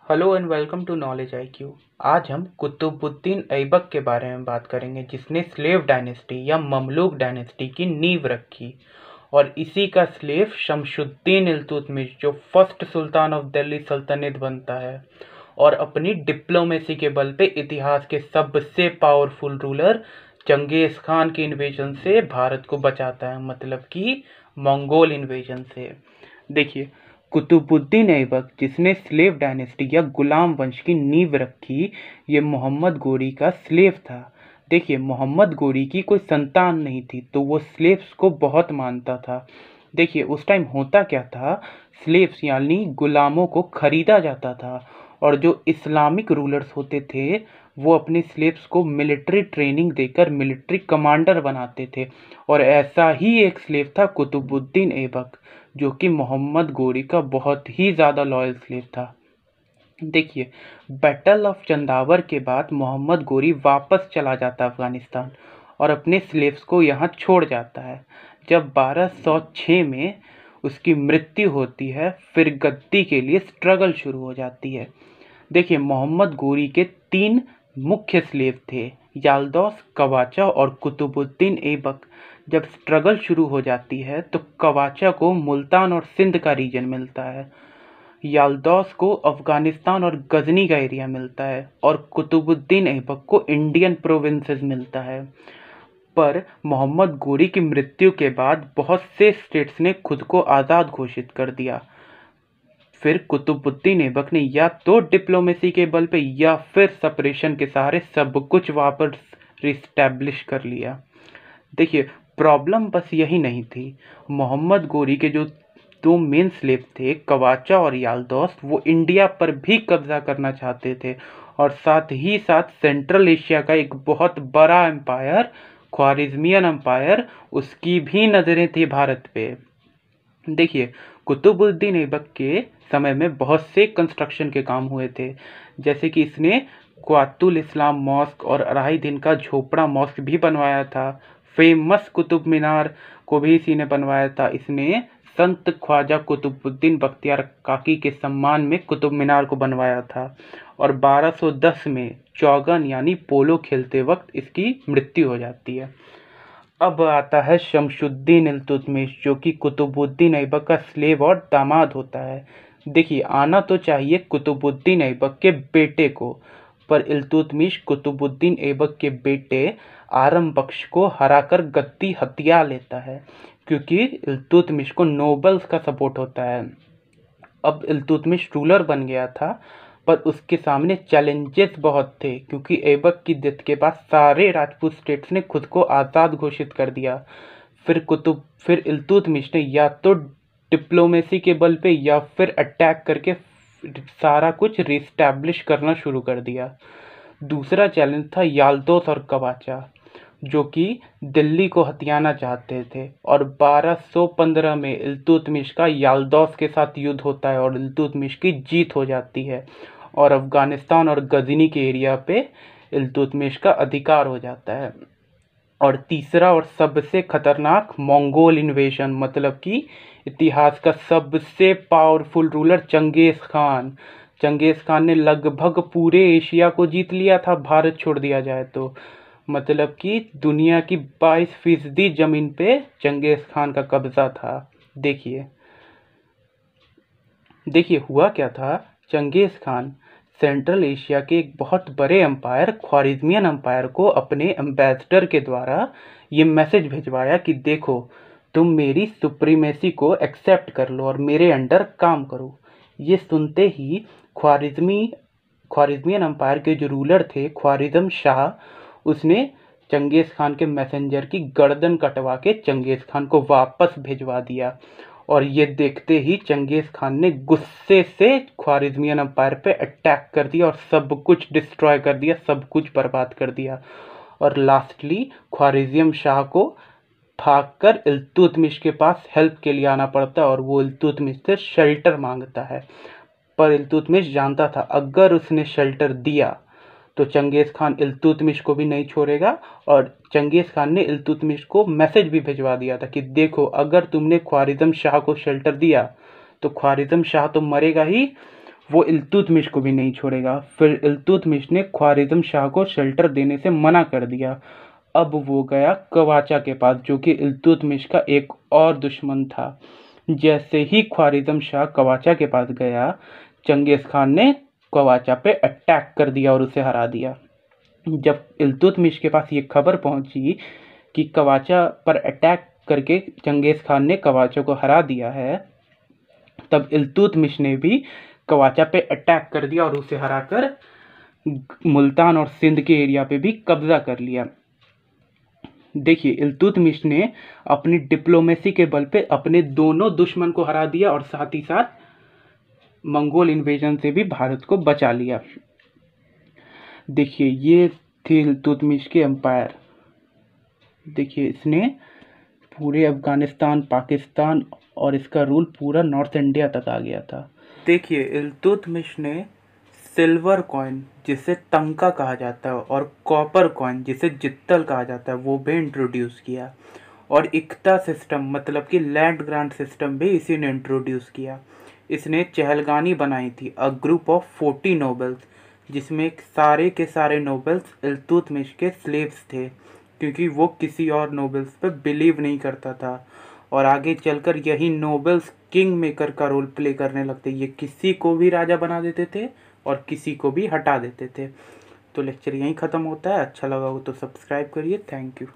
Hello and welcome to knowledge IQ. आज हम कुतुबुद्दीन ऐबक के बारे में बात करेंगे, जिसने स्लेव डायनेस्टी या ममलूक डायनेस्टी की नींव रखी। और इसी का स्लेव शमशुद्दीन इल्तुतमिश, जो फर्स्ट सुल्तान ऑफ दिल्ली सल्तनत बनता है और अपनी डिप्लोमेसी के बल पे इतिहास के सबसे पावरफुल रूलर चंगेज खान के इन्वेजन से भारत को बचाता है, मतलब कि मंगोल इन्वेजन से। देखिए, कुतुबुद्दीन ऐबक, जिसने स्लेव डायनेस्टी या गुलाम वंश की नींव रखी, ये मोहम्मद गोरी का स्लेव था। देखिए, मोहम्मद गोरी की कोई संतान नहीं थी, तो वो स्लेव्स को बहुत मानता था। देखिए, उस टाइम होता क्या था, स्लेव्स यानी गुलामों को खरीदा जाता था, और जो इस्लामिक रूलर्स होते थे वो अपने स्लेव्स को मिलिट्री ट्रेनिंग देकर मिलिट्री कमांडर बनाते थे। और ऐसा ही एक स्लेव था कुतुबुद्दीन ऐबक, जो कि मोहम्मद गोरी का बहुत ही ज़्यादा लॉयल स्लेव था। देखिए, बैटल ऑफ चंदावर के बाद मोहम्मद गोरी वापस चला जाता है अफगानिस्तान और अपने स्लेव्स को यहाँ छोड़ जाता है। जब 1206 में उसकी मृत्यु होती है, फिर गद्दी के लिए स्ट्रगल शुरू हो जाती है। देखिए, मोहम्मद गोरी के 3 मुख्य स्लेव थे, याल्दौस, कवाचा और कुतुबुद्दीन ऐबक। जब स्ट्रगल शुरू हो जाती है तो कवाचा को मुल्तान और सिंध का रीजन मिलता है, याल्दौस को अफगानिस्तान और गजनी का एरिया मिलता है, और कुतुबुद्दीन ऐबक को इंडियन प्रोविंसेस मिलता है। पर मोहम्मद गोरी की मृत्यु के बाद बहुत से स्टेट्स ने खुद को आज़ाद घोषित कर दिया। फिर कुतुबुद्दीन ऐबक ने या तो डिप्लोमेसी के बल पे या फिर सेपरेशन के सहारे सब कुछ वापस रिस्टैब्लिश कर लिया। देखिए, प्रॉब्लम बस यही नहीं थी। मोहम्मद गोरी के जो 2 मेन स्लेव थे, कवाचा और याल्दौस, वो इंडिया पर भी कब्जा करना चाहते थे, और साथ ही साथ सेंट्रल एशिया का एक बहुत बड़ा एम्पायर, ख्वारिज़मियन एम्पायर, उसकी भी नज़रें थी भारत पे। देखिए, कुतुबुद्दीन ऐबक के समय में बहुत से कंस्ट्रक्शन के काम हुए थे, जैसे कि इसने क्वातुल इस्लाम मॉस्क और अढ़ाई दिन का झोपड़ा मॉस्क भी बनवाया था। फेमस कुतुब मीनार को भी इसी ने बनवाया था। इसने संत ख्वाजा कुतुबुद्दीन बख्तियार काकी के सम्मान में कुतुब मीनार को बनवाया था। और 1210 में चौगन यानी पोलो खेलते वक्त इसकी मृत्यु हो जाती है। अब आता है शमशुद्दीन इल्तुतमिश, जो कि कुतुबुद्दीन ऐबक का स्लेव और दामाद होता है। देखिए, आना तो चाहिए कुतुबुद्दीन ऐबक के बेटे को, पर इल्तुतमिश कुतुबुद्दीन ऐबक के बेटे आरम बख्श को हराकर गद्दी हथिया लेता है, क्योंकि इल्तुतमिश को नोबल्स का सपोर्ट होता है। अब इल्तुतमिश रूलर बन गया था, पर उसके सामने चैलेंजेस बहुत थे, क्योंकि ऐबक की डेथ के बाद सारे राजपूत स्टेट्स ने खुद को आज़ाद घोषित कर दिया। फिर इल्तुतमिश ने या तो डिप्लोमेसी के बल पे या फिर अटैक करके सारा कुछ रिस्टैब्लिश करना शुरू कर दिया। दूसरा चैलेंज था याल्दोस और कवाचा, जो कि दिल्ली को हथियाना चाहते थे, और 1215 में इल्तुतमिश का याल्दौस के साथ युद्ध होता है और इल्तुतमिश की जीत हो जाती है, और अफगानिस्तान और गजनी के एरिया पे इल्तुतमिश का अधिकार हो जाता है। और तीसरा और सबसे खतरनाक मंगोल इन्वेजन, मतलब कि इतिहास का सबसे पावरफुल रूलर चंगेज खान ने लगभग पूरे एशिया को जीत लिया था, भारत छोड़ दिया जाए तो। मतलब कि दुनिया की 22% जमीन पे चंगेज खान का कब्जा था। देखिए देखिए हुआ क्या था, चंगेज खान सेंट्रल एशिया के एक बहुत बड़े एम्पायर, ख्वारिज़मियन एम्पायर को अपने एम्बेसडर के द्वारा ये मैसेज भिजवाया कि देखो, तुम मेरी सुप्रीमेसी को एक्सेप्ट कर लो और मेरे अंडर काम करो। ये सुनते ही ख्वारिज़मियन एम्पायर के जो रूलर थे, ख्वारिज़म शाह, उसने चंगेज खान के मैसेंजर की गर्दन कटवा के चंगेज खान को वापस भिजवा दिया। और ये देखते ही चंगेज खान ने गुस्से से ख्वारिज़मियन एम्पायर पे अटैक कर दिया और सब कुछ डिस्ट्रॉय कर दिया, सब कुछ बर्बाद कर दिया। और लास्टली ख्वारिज़म शाह को भागकर इल्तुतमिश के पास हेल्प के लिए आना पड़ता है, और वो इल्तुतमिश से शेल्टर मांगता है। पर इल्तुतमिश जानता था अगर उसने शेल्टर दिया तो चंगेज खान इल्तुतमिश को भी नहीं छोड़ेगा, और चंगेज खान ने इल्तुतमिश को मैसेज भी भिजवा दिया था कि देखो, अगर तुमने ख्वारिज़म शाह को शेल्टर दिया तो ख्वारिज़म शाह तो मरेगा ही, वो इल्तुतमिश को भी नहीं छोड़ेगा। फिर इल्तुतमिश ने ख्वारिज़म शाह को शेल्टर देने से मना कर दिया। अब वो गया कवाचा के पास, जो कि इल्तुतमिश का एक और दुश्मन था। जैसे ही ख्वारिज़म शाह कवाचा के पास गया, चंगेज़ खान ने कवाचा पे अटैक कर दिया और उसे हरा दिया। जब इल्तुतमिश के पास ये खबर पहुंची कि कवाचा पर अटैक करके चंगेज़ खान ने कवाचा को हरा दिया है, तब इल्तुतमिश ने भी कवाचा पे अटैक कर दिया और उसे हराकर मुल्तान और सिंध के एरिया पे भी कब्जा कर लिया। देखिए, इल्तुतमिश ने अपनी डिप्लोमेसी के बल पे अपने दोनों दुश्मन को हरा दिया और साथ ही साथ मंगोल इन्वेजन से भी भारत को बचा लिया। देखिए, ये थी इल्तुतमिश के एम्पायर। देखिए, इसने पूरे अफगानिस्तान, पाकिस्तान और इसका रूल पूरा नॉर्थ इंडिया तक आ गया था। देखिए, इल्तुतमिश ने सिल्वर कॉइन, जिसे तंका कहा जाता है, और कॉपर कॉइन, जिसे जित्तल कहा जाता है, वो भी इंट्रोड्यूस किया। और इक्ता सिस्टम मतलब कि लैंड ग्रांट सिस्टम भी इसी ने इंट्रोड्यूस किया। इसने चहलगानी बनाई थी, अ ग्रुप ऑफ 40 नोबल्स, जिसमें सारे के सारे नोबल्स इल्तुतमिश के स्लेव्स थे, क्योंकि वो किसी और नोबल्स पे बिलीव नहीं करता था। और आगे चलकर यही नोबल्स किंग मेकर का रोल प्ले करने लगते। ये किसी को भी राजा बना देते थे और किसी को भी हटा देते थे। तो लेक्चर यहीं ख़त्म होता है। अच्छा लगा हो तो सब्सक्राइब करिए। Thank you.